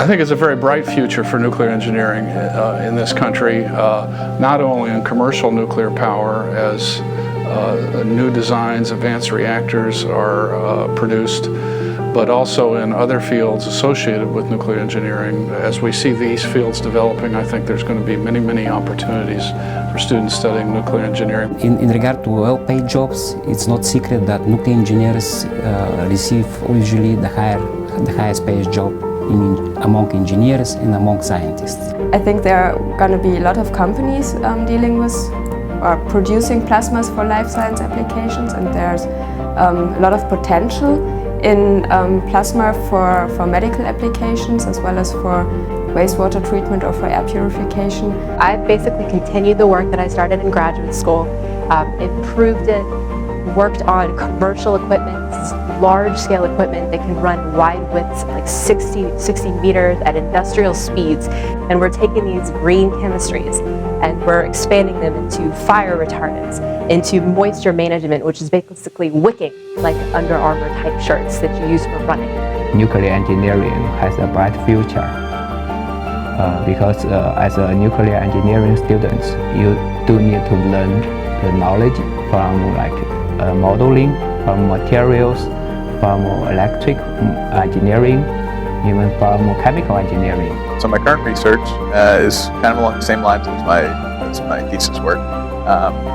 I think it's a very bright future for nuclear engineering in this country, not only in commercial nuclear power as new designs, advanced reactors are produced, but also in other fields associated with nuclear engineering. As we see these fields developing, I think there's going to be many, many opportunities for students studying nuclear engineering. In regard to well-paid jobs, it's not secret that nuclear engineers receive usually the highest paid job among engineers and among scientists. I think there are going to be a lot of companies dealing with or producing plasmas for life science applications, and there's a lot of potential in plasma for medical applications as well as for wastewater treatment or for air purification. I've basically continued the work that I started in graduate school, improved it, worked on commercial equipment, large-scale equipment that can run wide widths like 60 meters at industrial speeds. And we're taking these green chemistries and we're expanding them into fire retardants, into moisture management, which is basically wicking like Under Armour type shirts that you use for running. Nuclear engineering has a bright future because as a nuclear engineering student, you do need to learn the knowledge from modeling, from materials, from electric engineering, even from chemical engineering. So my current research is kind of along the same lines as my thesis work.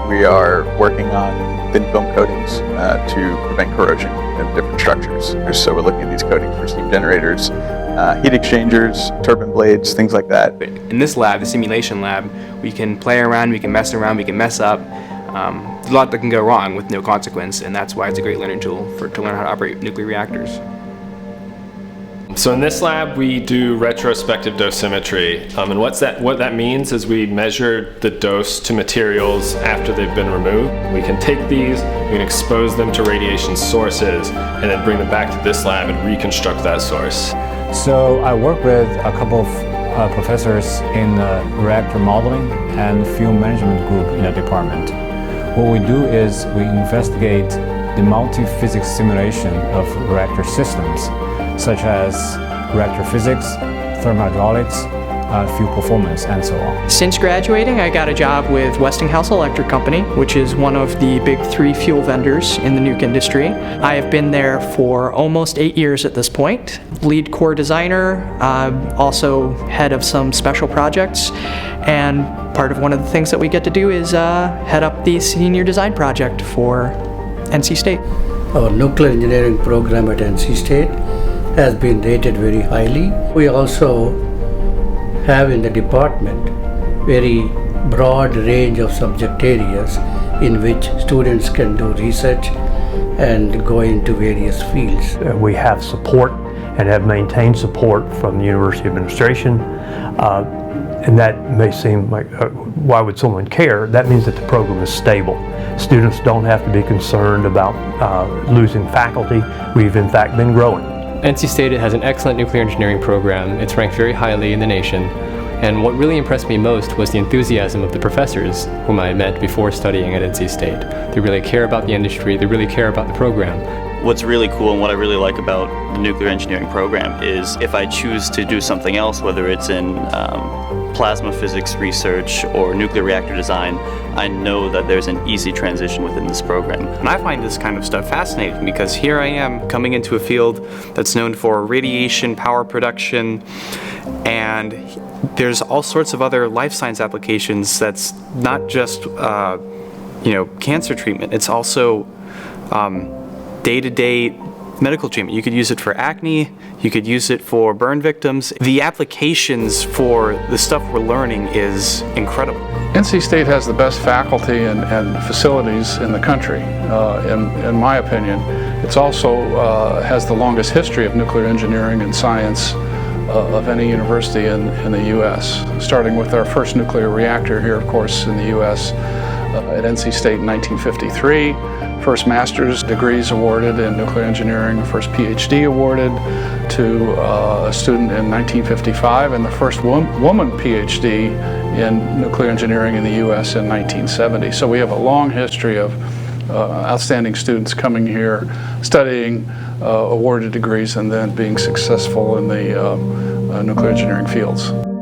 We are working on thin film coatings to prevent corrosion of different structures. So we're looking at these coatings for steam generators, heat exchangers, turbine blades, things like that. In this lab, the simulation lab, we can play around, we can mess around, we can mess up. There's a lot that can go wrong with no consequence, and that's why it's a great learning tool to learn how to operate nuclear reactors. So in this lab, we do retrospective dosimetry, and what that means is we measure the dose to materials after they've been removed. We can take these, we can expose them to radiation sources, and then bring them back to this lab and reconstruct that source. So I work with a couple of professors in reactor modeling and fuel management group in the department. What we do is we investigate the multi-physics simulation of reactor systems, such as reactor physics, thermohydraulics, fuel performance, and so on. Since graduating, I got a job with Westinghouse Electric Company, which is one of the big 3 fuel vendors in the nuke industry. I have been there for almost 8 years at this point. Lead core designer, also head of some special projects, and part of one of the things that we get to do is head up the senior design project for NC State. Our nuclear engineering program at NC State has been rated very highly. We also have in the department very broad range of subject areas in which students can do research and go into various fields. We have support and have maintained support from the university administration. And that may seem like, why would someone care? That means that the program is stable. Students don't have to be concerned about losing faculty. We've in fact been growing. NC State has an excellent nuclear engineering program. It's ranked very highly in the nation. And what really impressed me most was the enthusiasm of the professors whom I met before studying at NC State. They really care about the industry, they really care about the program. What's really cool and what I really like about the nuclear engineering program is if I choose to do something else, whether it's in plasma physics research or nuclear reactor design, I know that there's an easy transition within this program. And I find this kind of stuff fascinating because here I am coming into a field that's known for radiation power production, and there's all sorts of other life science applications that's not just cancer treatment. It's also day-to-day medical treatment. You could use it for acne, you could use it for burn victims. The applications for the stuff we're learning is incredible. NC State has the best faculty and facilities in the country, in my opinion. It's also has the longest history of nuclear engineering and science of any university in the U.S., starting with our first nuclear reactor here, of course, in the U.S. At NC State in 1953. First master's degrees awarded in nuclear engineering, first Ph.D. awarded to a student in 1955, and the first woman Ph.D. in nuclear engineering in the U.S. in 1970. So we have a long history of outstanding students coming here, studying, awarded degrees, and then being successful in the nuclear engineering fields.